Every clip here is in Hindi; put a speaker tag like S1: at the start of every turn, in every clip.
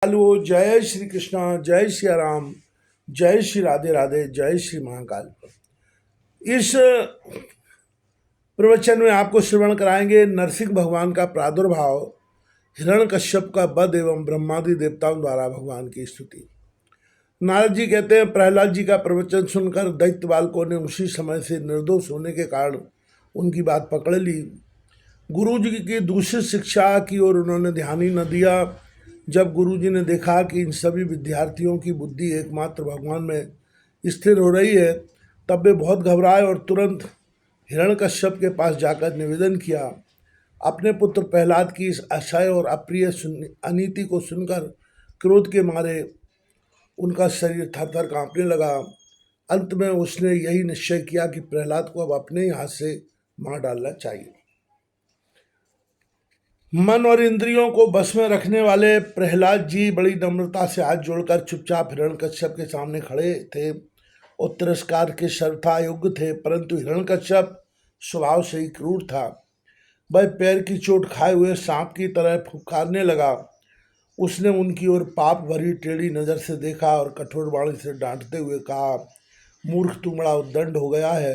S1: हेलो, जय श्री कृष्णा, जय श्री राम, जय श्री राधे राधे, जय श्री महाकाल। इस प्रवचन में आपको श्रवण कराएंगे नरसिंह भगवान का प्रादुर्भाव, हिरण्यकश्यप का वध एवं ब्रह्मादि देवताओं द्वारा भगवान की स्तुति। नारद जी कहते हैं, प्रहलाद जी का प्रवचन सुनकर दैत्य बालकों ने उसी समय से निर्दोष होने के कारण उनकी बात पकड़ ली। गुरु जी की दूसरी शिक्षा की ओर उन्होंने ध्यान ही न दिया। जब गुरु जी ने देखा कि इन सभी विद्यार्थियों की बुद्धि एकमात्र भगवान में स्थिर हो रही है, तब वे बहुत घबराए और तुरंत हिरण्यकश्यप के पास जाकर निवेदन किया। अपने पुत्र प्रहलाद की इस असह्य और अप्रिय अनीति को सुनकर क्रोध के मारे उनका शरीर थर थर कांपने लगा। अंत में उसने यही निश्चय किया कि प्रहलाद को अब अपने ही हाथ से मार डालना चाहिए। मन और इंद्रियों को बस में रखने वाले प्रहलाद जी बड़ी नम्रता से हाथ जोड़कर चुपचाप हिरण्यकश्यप के सामने खड़े थे और तिरस्कार के सर्वथा योग्य थे, परंतु हिरण्यकश्यप स्वभाव से ही क्रूर था। वह पैर की चोट खाए हुए सांप की तरह फुफकारने लगा। उसने उनकी ओर पाप भरी टेढ़ी नज़र से देखा और कठोर वाणी से डांटते हुए कहा, मूर्ख, तू बड़ा उद्दंड हो गया है।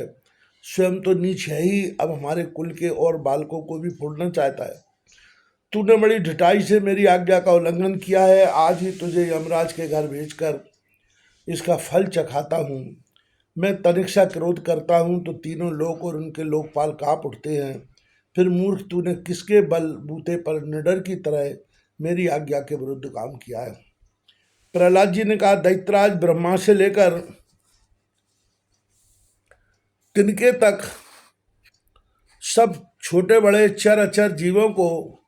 S1: स्वयं तो नीच है ही, अब हमारे कुल के और बालकों को भी फोड़ना चाहता है। तूने बड़ी ढिठाई से मेरी आज्ञा का उल्लंघन किया है। आज ही तुझे यमराज के घर भेजकर इसका फल चखाता हूँ। मैं तनिक सा क्रोध करता हूँ तो तीनों लोक और उनके लोकपाल कांप उठते हैं। फिर मूर्ख, तूने किसके बलबूते पर निडर की तरह मेरी आज्ञा के विरुद्ध काम किया है। प्रहलाद जी ने कहा, दैत्यराज, ब्रह्मा से लेकर तिनके तक सब छोटे बड़े चर अचर जीवों को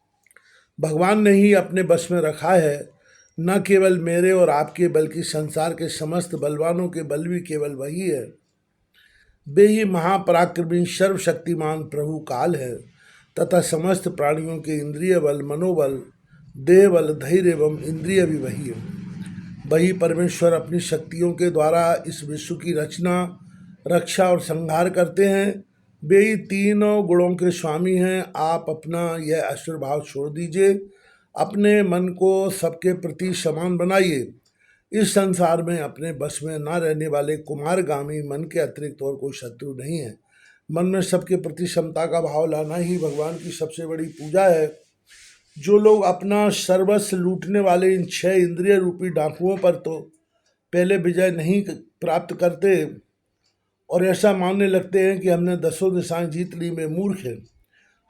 S1: भगवान ने ही अपने बस में रखा है। न केवल मेरे और आपके बल्कि संसार के समस्त बलवानों के बल भी केवल वही है। वे ही महापराक्रमी सर्वशक्तिमान प्रभु काल है तथा समस्त प्राणियों के इंद्रिय बल, मनोबल, देह बल, धैर्य एवं इंद्रिय भी वही है। वही परमेश्वर अपनी शक्तियों के द्वारा इस विश्व की रचना, रक्षा और संहार करते हैं। वे ही तीनों गुणों के स्वामी हैं। आप अपना यह असुर भाव छोड़ दीजिए, अपने मन को सबके प्रति समान बनाइए। इस संसार में अपने बस में न रहने वाले कुमारगामी मन के अतिरिक्त और कोई शत्रु नहीं है। मन में सबके प्रति समता का भाव लाना ही भगवान की सबसे बड़ी पूजा है। जो लोग अपना सर्वस्व लूटने वाले इन 6 इंद्रिय रूपी डाकुओं पर तो पहले विजय नहीं प्राप्त करते और ऐसा मानने लगते हैं कि हमने 10 दिशाएं जीत ली, में मूर्ख है।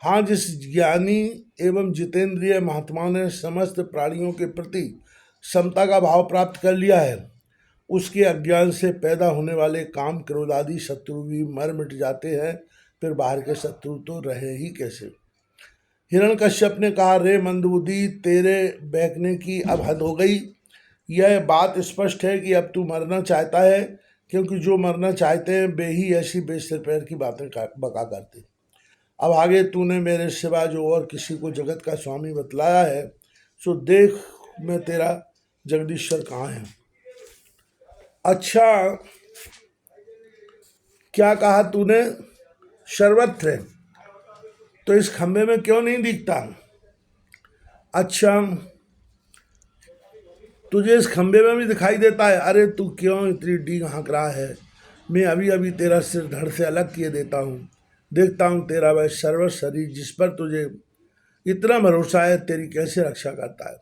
S1: हाँ, जिस ज्ञानी एवं जितेंद्रिय महात्मा ने समस्त प्राणियों के प्रति समता का भाव प्राप्त कर लिया है, उसके अज्ञान से पैदा होने वाले काम, क्रोध आदि शत्रु भी मर मिट जाते हैं। फिर बाहर के शत्रु तो रहे ही कैसे। हिरण्यकश्यप ने कहा, रे मंदबुद्धि, तेरे बहकने की अब हद हो गई। यह बात स्पष्ट है कि अब तू मरना चाहता है, क्योंकि जो मरना चाहते हैं वे ही ऐसी बेसिर पैर की बातें बका करते। अब आगे तूने मेरे सिवा जो और किसी को जगत का स्वामी बतलाया है, सो देख मैं तेरा जगदीश्वर कहाँ है। अच्छा, क्या कहा तूने? सर्वत्र है, तो इस खंबे में क्यों नहीं दिखता? अच्छा, तुझे इस खंबे में भी दिखाई देता है? अरे तू क्यों इतनी डींग हाँक रहा है? मैं अभी अभी तेरा सिर धड़ से अलग किए देता हूँ। देखता हूँ तेरा वह सर्व शरीर जिस पर तुझे इतना भरोसा है तेरी कैसे रक्षा करता है।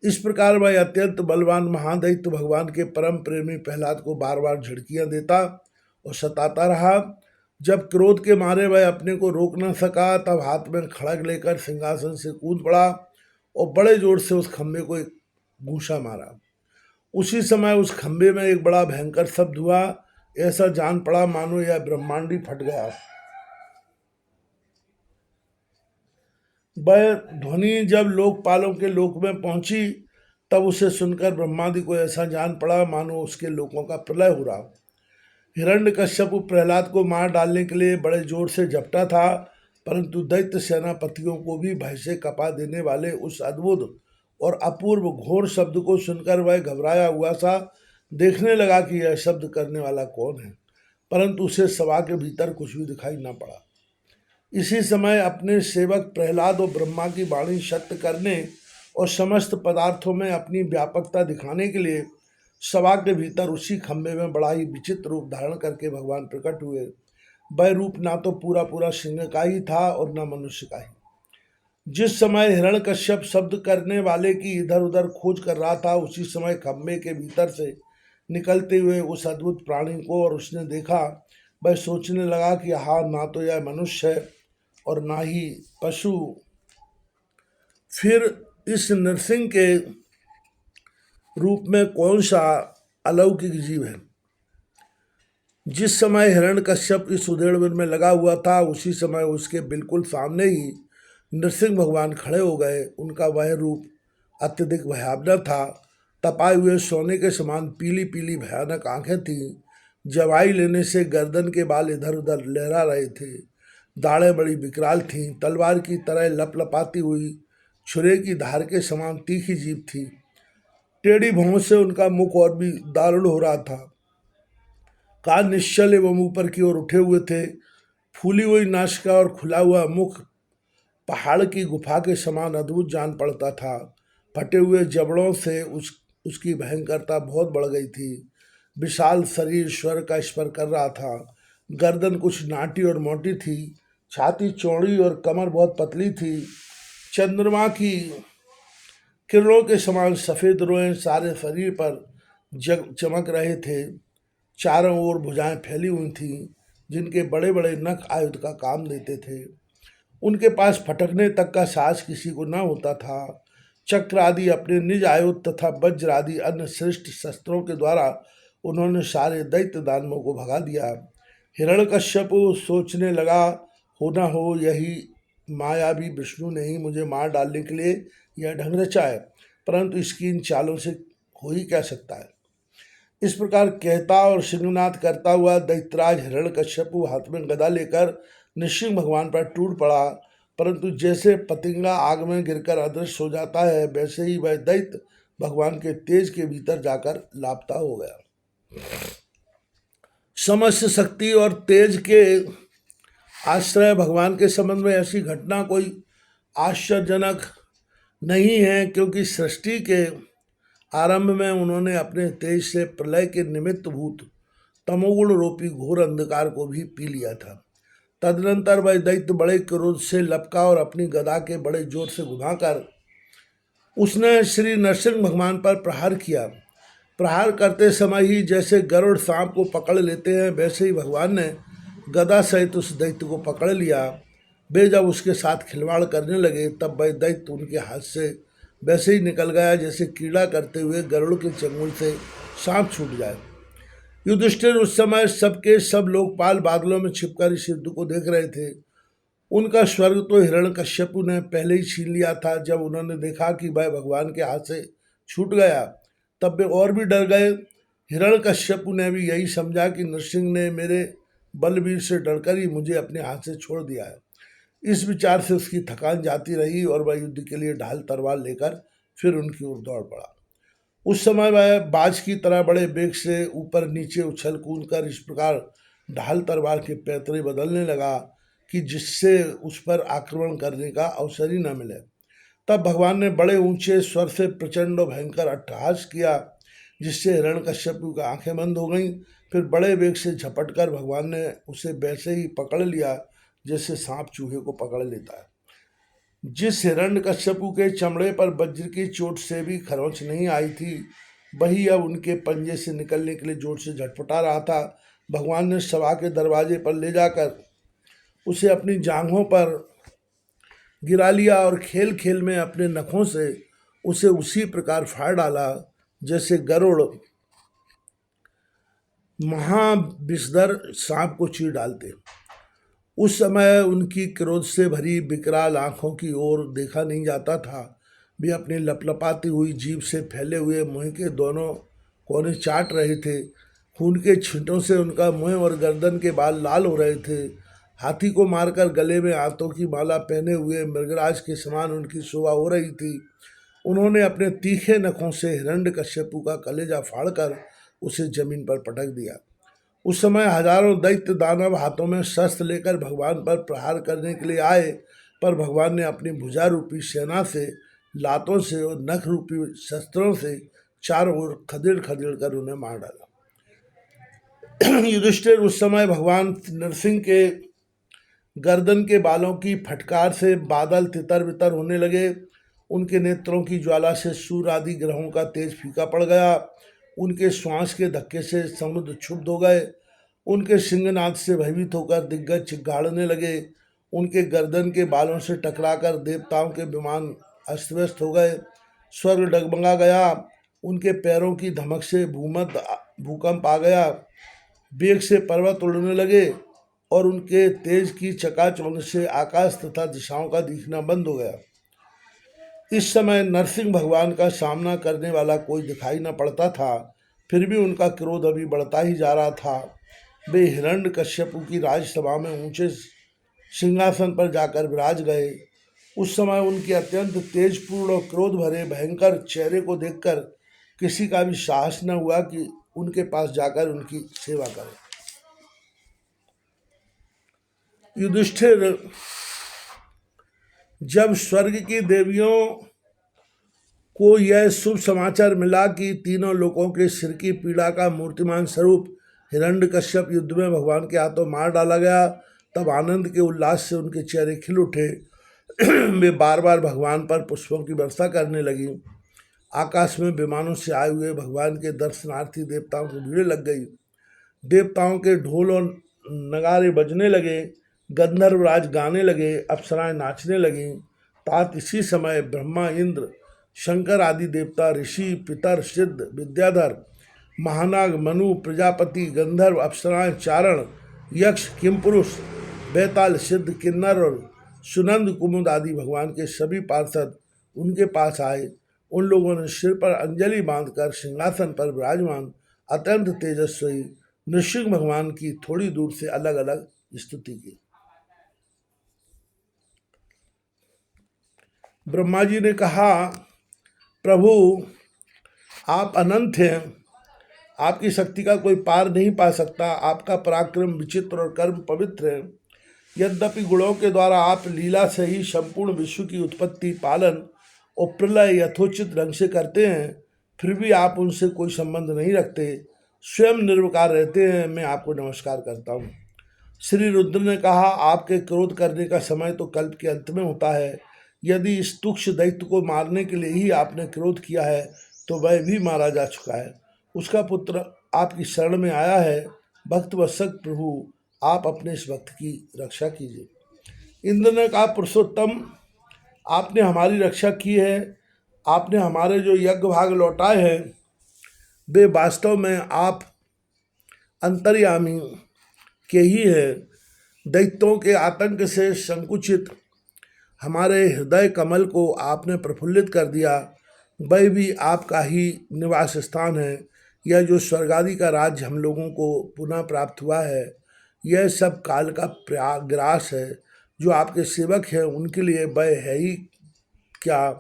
S1: इस प्रकार वह अत्यंत बलवान महादैत्य भगवान के परम प्रेमी प्रहलाद को बार बार झड़कियाँ देता और सताता रहा। जब क्रोध के मारे वह अपने को रोक न सका, तब हाथ में खड़ग लेकर सिंहासन से कूद पड़ा और बड़े जोर से उस खंबे को एक घूंसा मारा। उसी समय उस खंबे में एक बड़ा भयंकर शब्द हुआ। ऐसा जान पड़ा मानो यह ब्रह्मांड ही फट गया। वह ध्वनि जब लोकपालों के लोक में पहुंची, तब उसे सुनकर ब्रह्मादि को ऐसा जान पड़ा मानो उसके लोकों का प्रलय हो रहा। हिरण्यकश्यप प्रहलाद को मार डालने के लिए बड़े जोर से झपटा था, परंतु दैत्य सेनापतियों को भी भय से कपा देने वाले उस अद्भुत और अपूर्व घोर शब्द को सुनकर वह घबराया हुआ सा देखने लगा कि यह शब्द करने वाला कौन है, परंतु उसे सभा के भीतर कुछ भी दिखाई न पड़ा। इसी समय अपने सेवक प्रहलाद और ब्रह्मा की वाणी सत्य करने और समस्त पदार्थों में अपनी व्यापकता दिखाने के लिए सभा के भीतर उसी खंभे में बड़ा ही विचित्र रूप धारण करके भगवान प्रकट हुए। वह रूप ना तो पूरा पूरा सिंह का ही था और न मनुष्य का ही। जिस समय हिरण्यकश्यप शब्द करने वाले की इधर उधर खोज कर रहा था, उसी समय खंभे के भीतर से निकलते हुए उस अद्भुत प्राणी को और उसने देखा। वह सोचने लगा कि हाँ, ना तो यह मनुष्य है और ना ही पशु, फिर इस नरसिंह के रूप में कौन सा अलौकिक जीव है। जिस समय हिरण्यकश्यप इस उधेड़बुन में लगा हुआ था, उसी समय उसके बिल्कुल सामने ही नरसिंह भगवान खड़े हो गए। उनका वह रूप अत्यधिक भयावह था। तपाए हुए सोने के समान पीली पीली भयानक आंखें थीं। जवाई लेने से गर्दन के बाल इधर उधर लहरा रहे थे। दाढ़ें बड़ी विकराल थीं। तलवार की तरह लपलपाती हुई छुरे की धार के समान तीखी जीभ थी। टेढ़ी भौं से उनका मुख और भी दारुण हो रहा था। कान निश्चल एवं ऊपर की ओर उठे हुए थे। फूली हुई नासिका और खुला हुआ मुख पहाड़ की गुफा के समान अद्भुत जान पड़ता था। फटे हुए जबड़ों से उसकी भयंकरता बहुत बढ़ गई थी। विशाल शरीर स्वर का स्पर कर रहा था। गर्दन कुछ नाटी और मोटी थी। छाती चौड़ी और कमर बहुत पतली थी। चंद्रमा की किरणों के समान सफ़ेद रोएं सारे शरीर पर चमक रहे थे। चारों ओर भुजाएं फैली हुई थीं, जिनके बड़े बड़े नख आयुध का काम देते थे। उनके पास फटकने तक का साहस किसी को न होता था। चक्र आदि अपने निज आयुध तथा वज्र आदि अन्य श्रेष्ठ शस्त्रों के द्वारा उन्होंने सारे दैत्य दानवों को भगा दिया। हिरण्यकश्यप सोचने लगा, हो न हो यही मायावी विष्णु ने ही मुझे मार डालने के लिए यह ढंग रचा है, परंतु इसकी इन चालों से हो ही क्या सकता है। इस प्रकार कहता और सिंहनाद करता हुआ दैत्यराज हिरण्यकश्यप हाथ में गदा लेकर नृसिंह भगवान पर टूट पड़ा, परंतु जैसे पतिंगा आग में गिरकर अदृश्य हो जाता है, वैसे ही वह दैत्य भगवान के तेज के भीतर जाकर लापता हो गया। समस्त शक्ति और तेज के आश्रय भगवान के संबंध में ऐसी घटना कोई आश्चर्यजनक नहीं है, क्योंकि सृष्टि के आरंभ में उन्होंने अपने तेज से प्रलय के निमित्त भूत तमोगुण रूपी घोर अंधकार को भी पी लिया था। तदनंतर वह दैत्य बड़े क्रोध से लपका और अपनी गदा के बड़े जोर से घुमाकर उसने श्री नरसिंह भगवान पर प्रहार किया। प्रहार करते समय ही जैसे गरुड़ सांप को पकड़ लेते हैं, वैसे ही भगवान ने गदा सहित उस दैत्य को पकड़ लिया। वे जब उसके साथ खिलवाड़ करने लगे, तब वह दैत्य उनके हाथ से वैसे ही निकल गया जैसे कीड़ा करते हुए गरुड़ के चंगुल से सांप छूट जाए। युधिष्ठिर उस समय सबके सब लोकपाल बादलों में छिपकर इस युद्ध को देख रहे थे। उनका स्वर्ग तो हिरण्यकश्यपु ने पहले ही छीन लिया था। जब उन्होंने देखा कि वह भगवान के हाथ से छूट गया, तब वे और भी डर गए। हिरण्यकश्यपु ने भी यही समझा कि नरसिंह ने मेरे बलवीर से डरकर ही मुझे अपने हाथ से छोड़ दिया है। इस विचार से उसकी थकान जाती रही और वह युद्ध के लिए ढाल तलवार लेकर फिर उनकी ओर दौड़ पड़ा। उस समय वह बाज की तरह बड़े वेग से ऊपर नीचे उछल कूद कर इस प्रकार ढाल तलवार के पैतरे बदलने लगा कि जिससे उस पर आक्रमण करने का अवसर ही न मिले। तब भगवान ने बड़े ऊंचे स्वर से प्रचंड और भयंकर अट्टहास किया, जिससे हिरण्यकश्यप की आंखें बंद हो गईं। फिर बड़े वेग से झपटकर भगवान ने उसे वैसे ही पकड़ लिया जैसे सांप चूहे को पकड़ लेता है। जिस हिरण्यकश्यप के चमड़े पर वज्र की चोट से भी खरोंच नहीं आई थी, वही अब उनके पंजे से निकलने के लिए जोर से झटपटा रहा था। भगवान ने सभा के दरवाजे पर ले जाकर उसे अपनी जांघों पर गिरा लिया और खेल खेल में अपने नखों से उसे उसी प्रकार फाड़ डाला जैसे गरुड़ महाविषधर सांप को चीर डालते। उस समय उनकी क्रोध से भरी विकराल आंखों की ओर देखा नहीं जाता था। वे अपनी लपलपाती हुई जीभ से फैले हुए मुंह के दोनों कोने चाट रहे थे। खून के छींटों से उनका मुंह और गर्दन के बाल लाल हो रहे थे। हाथी को मारकर गले में आंतों की माला पहने हुए मृगराज के समान उनकी शोभा हो रही थी। उन्होंने अपने तीखे नखों से हिरण्यकश्यपु का कलेजा फाड़कर उसे जमीन पर पटक दिया। उस समय हजारों दैत्य दानव हाथों में शस्त्र लेकर भगवान पर प्रहार करने के लिए आए, पर भगवान ने अपनी भुजा रूपी सेना से लातों से और नख रूपी शस्त्रों से चारों ओर खदेड़ खदेड़ कर उन्हें मार डाला। युधिष्ठिर उस समय भगवान नरसिंह के गर्दन के बालों की फटकार से बादल तितर बितर होने लगे। उनके नेत्रों की ज्वाला से सूर्य आदि ग्रहों का तेज फीका पड़ गया। उनके श्वास के धक्के से समुद्र क्षुब्ध हो गए। उनके सिंहनाद से भयभीत होकर दिग्गज चिल्लाने लगे। उनके गर्दन के बालों से टकराकर देवताओं के विमान अस्त व्यस्त हो गए। स्वर्ग डगमगा गया। उनके पैरों की धमक से भूकंप आ गया। वेग से पर्वत उड़ने लगे और उनके तेज की चकाचौंध से आकाश तथा दिशाओं का दिखना बंद हो गया। इस समय नरसिंह भगवान का सामना करने वाला कोई दिखाई न पड़ता था। फिर भी उनका क्रोध अभी बढ़ता ही जा रहा था। वे हिरण्यकश्यपु की राजसभा में ऊंचे सिंहासन पर जाकर विराज गए। उस समय उनके अत्यंत तेजपूर्ण और क्रोध भरे भयंकर चेहरे को देखकर किसी का भी साहस न हुआ कि उनके पास जाकर उनकी सेवा करे। युधिष्ठिर जब स्वर्ग की देवियों को यह शुभ समाचार मिला कि तीनों लोगों के सिर की पीड़ा का मूर्तिमान स्वरूप हिरण्यकश्यप युद्ध में भगवान के हाथों मार डाला गया, तब आनंद के उल्लास से उनके चेहरे खिल उठे। वे बार बार भगवान पर पुष्पों की वर्षा करने लगी। आकाश में विमानों से आए हुए भगवान के दर्शनार्थी देवताओं की भीड़ लग गई। देवताओं के ढोल और नगारे बजने लगे। गंधर्वराज गाने लगे। अप्सराएं नाचने लगीं। तात इसी समय ब्रह्मा, इंद्र, शंकर आदि देवता, ऋषि, पितर, सिद्ध, विद्याधर, महानाग, मनु, प्रजापति, गंधर्व, अप्सराएं, चारण, यक्ष, किमपुरुष, बेताल, सिद्ध, किन्नर और सुनंद कुमुद आदि भगवान के सभी पार्षद उनके पास आए। उन लोगों ने सिर पर अंजलि बांधकर सिंहासन पर विराजमान अत्यंत तेजस्वी नृसिंह भगवान की थोड़ी दूर से अलग अलग स्तुति की। ब्रह्मा जी ने कहा, प्रभु आप अनंत हैं, आपकी शक्ति का कोई पार नहीं पा सकता। आपका पराक्रम विचित्र और कर्म पवित्र है। यद्यपि गुणों के द्वारा आप लीला से ही संपूर्ण विश्व की उत्पत्ति, पालन और प्रलय यथोचित ढंग से करते हैं, फिर भी आप उनसे कोई संबंध नहीं रखते, स्वयं निर्विकार रहते हैं। मैं आपको नमस्कार करता हूँ। श्री रुद्र ने कहा, आपके क्रोध करने का समय तो कल्प के अंत में होता है। यदि इस तुक्ष दैत्य को मारने के लिए ही आपने क्रोध किया है तो वह भी मारा जा चुका है। उसका पुत्र आपकी शरण में आया है। भक्त वत्सक प्रभु, आप अपने इस भक्त की रक्षा कीजिए। इंद्र ने कहा, पुरुषोत्तम आपने हमारी रक्षा की है। आपने हमारे जो यज्ञ भाग लौटाए हैं वे वास्तव में आप अंतर्यामी के ही है। दैत्यों के आतंक से संकुचित हमारे हृदय कमल को आपने प्रफुल्लित कर दिया। वह भी आपका ही निवास स्थान है। यह जो स्वर्ग आदि का राज्य हम लोगों को पुनः प्राप्त हुआ है, यह सब काल का ग्रास है। जो आपके सेवक हैं उनके लिए वह है ही क्या।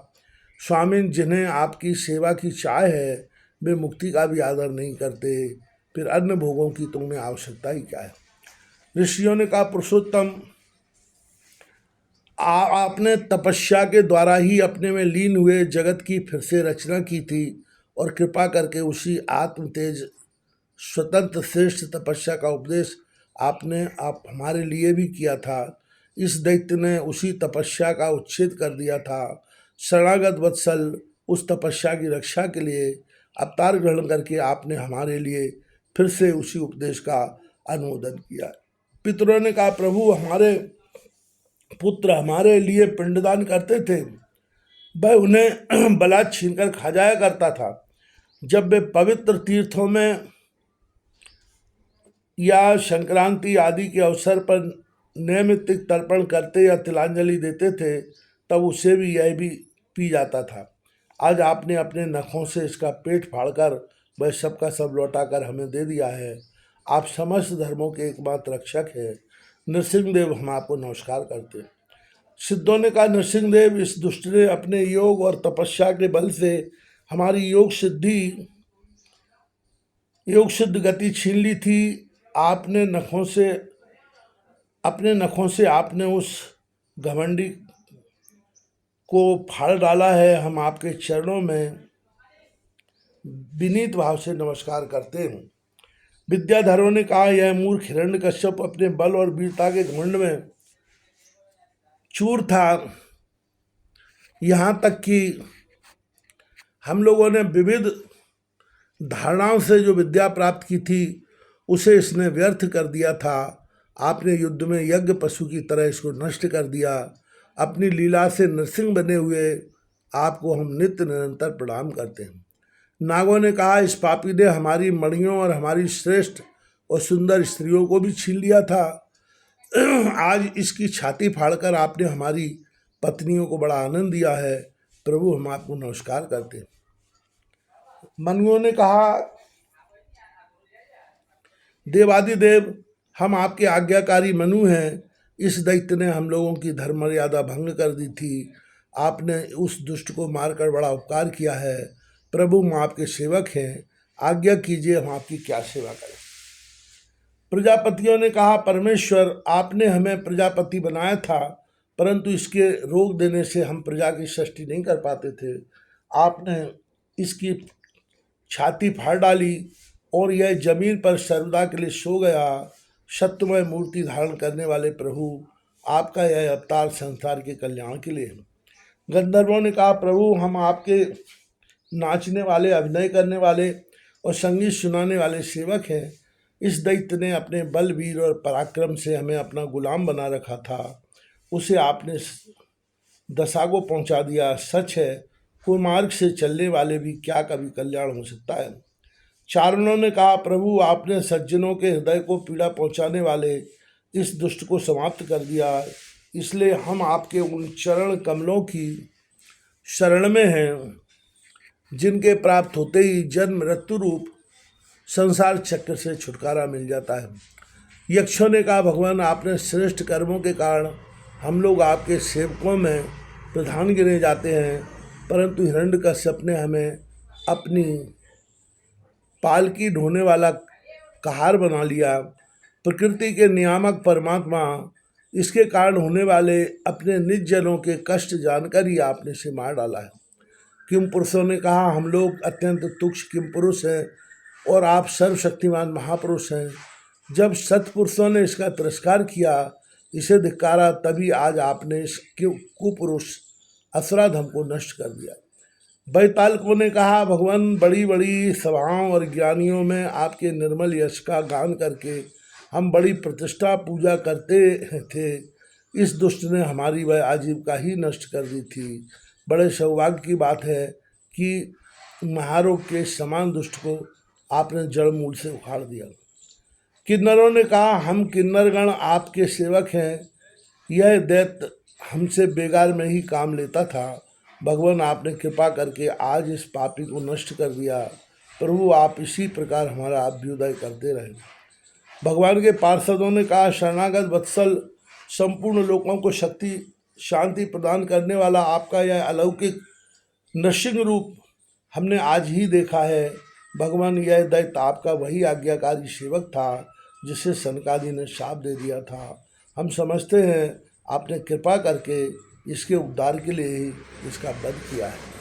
S1: स्वामी, जिन्हें आपकी सेवा की चाह है वे मुक्ति का भी आदर नहीं करते, फिर अन्य भोगों की तो उन्हें आवश्यकता ही क्या है। ऋषियों ने कहा, पुरुषोत्तम आपने तपस्या के द्वारा ही अपने में लीन हुए जगत की फिर से रचना की थी और कृपा करके उसी आत्म तेज स्वतंत्र श्रेष्ठ तपस्या का उपदेश आपने आप हमारे लिए भी किया था। इस दैत्य ने उसी तपस्या का उच्छेद कर दिया था। शरणागत वत्सल, उस तपस्या की रक्षा के लिए अवतार ग्रहण करके आपने हमारे लिए फिर से उसी उपदेश का अनुमोदन किया। पितरों ने कहा, प्रभु हमारे पुत्र हमारे लिए पिंडदान करते थे, वह उन्हें बलात् छीनकर खा जाया करता था। जब वे पवित्र तीर्थों में या संक्रांति आदि के अवसर पर नैमित्तिक तर्पण करते या तिलांजलि देते थे तब उसे भी यह भी पी जाता था। आज आपने अपने नखों से इसका पेट फाड़कर वह सब का सब लौटाकर हमें दे दिया है। आप समस्त धर्मों के एकमात्र रक्षक हैं। नृसिंहदेव, हम आपको नमस्कार करते हैं। सिद्धों ने कहा, नृसिंहदेव, इस दुष्ट ने अपने योग और तपस्या के बल से हमारी योग सिद्ध गति छीन ली थी। अपने नखों से आपने उस घमंडी को फाड़ डाला है, हम आपके चरणों में विनीत भाव से नमस्कार करते हैं। विद्याधरों ने कहा, यह मूर्ख हिरण्यकश्यप अपने बल और वीरता के घमंड में चूर था, यहाँ तक कि हम लोगों ने विविध धारणाओं से जो विद्या प्राप्त की थी उसे इसने व्यर्थ कर दिया था। आपने युद्ध में यज्ञ पशु की तरह इसको नष्ट कर दिया। अपनी लीला से नरसिंह बने हुए आपको हम नित्य निरंतर प्रणाम करते हैं। नागों ने कहा, इस पापी ने हमारी मणियों और हमारी श्रेष्ठ और सुंदर स्त्रियों को भी छीन लिया था। आज इसकी छाती फाड़कर आपने हमारी पत्नियों को बड़ा आनंद दिया है। प्रभु, हम आपको नमस्कार करते हैं। मनुओं ने कहा, देवादिदेव, हम आपके आज्ञाकारी मनु हैं। इस दैत्य ने हम लोगों की धर्म मर्यादा भंग कर दी थी। आपने उस दुष्ट को मारकर बड़ा उपकार किया है। प्रभु, हम आपके सेवक हैं, आज्ञा कीजिए, हम आपकी क्या सेवा करें। प्रजापतियों ने कहा, परमेश्वर, आपने हमें प्रजापति बनाया था, परंतु इसके रोक देने से हम प्रजा की सृष्टि नहीं कर पाते थे। आपने इसकी छाती फाड़ डाली और यह जमीन पर सर्वदा के लिए सो गया। सत्यमय मूर्ति धारण करने वाले प्रभु, आपका यह अवतार संसार के कल्याण के लिए है। गंधर्वों ने कहा, प्रभु, हम आपके नाचने वाले, अभिनय करने वाले और संगीत सुनाने वाले सेवक हैं। इस दैत्य ने अपने बल, वीर और पराक्रम से हमें अपना गुलाम बना रखा था। उसे आपने दशा को पहुंचा दिया। सच है, कुमार्ग से चलने वाले भी क्या कभी कल्याण हो सकता है। चारणों ने कहा, प्रभु, आपने सज्जनों के हृदय को पीड़ा पहुंचाने वाले इस दुष्ट को समाप्त कर दिया, इसलिए हम आपके उन चरण कमलों की शरण में हैं जिनके प्राप्त होते ही जन्म मृत्यु रूप संसार चक्र से छुटकारा मिल जाता है। यक्षों ने कहा, भगवान, आपने श्रेष्ठ कर्मों के कारण हम लोग आपके सेवकों में प्रधान गिने जाते हैं, परंतु हिरण्यकश्यप ने हमें अपनी पालकी ढोने वाला कहार बना लिया। प्रकृति के नियामक परमात्मा, इसके कारण होने वाले अपने निज जनों के कष्ट जानकर ही आपने इसे मार डाला है। किम पुरुषों ने कहा, हम लोग अत्यंत तुच्छ किम पुरुष हैं और आप सर्वशक्तिमान महापुरुष हैं। जब सत्पुरुषों ने इसका तिरस्कार किया, इसे धिक्कारा, तभी आज आपने इस कुपुरुष असुराधम को नष्ट कर दिया। बैतालकों ने कहा, भगवान, बड़ी बड़ी सभाओं और ज्ञानियों में आपके निर्मल यश का गान करके हम बड़ी प्रतिष्ठा पूजा करते थे। इस दुष्ट ने हमारी वह आजीविका ही नष्ट कर दी थी। बड़े सौभाग्य की बात है कि महारोग के समान दुष्ट को आपने जड़ मूल से उखाड़ दिया। किन्नरों ने कहा, हम किन्नरगण आपके सेवक हैं। यह दैत्य हमसे बेगार में ही काम लेता था। भगवान, आपने कृपा करके आज इस पापी को नष्ट कर दिया। प्रभु, आप इसी प्रकार हमारा अभ्युदय करते रहे। भगवान के पार्षदों ने कहा, शरणागत वत्सल, संपूर्ण लोगों को शक्ति शांति प्रदान करने वाला आपका यह अलौकिक नृसिंह रूप हमने आज ही देखा है। भगवान, यह दैत्य आपका वही आज्ञाकारी सेवक था जिसे सनकादि ने शाप दे दिया था। हम समझते हैं आपने कृपा करके इसके उद्धार के लिए ही इसका वध किया है।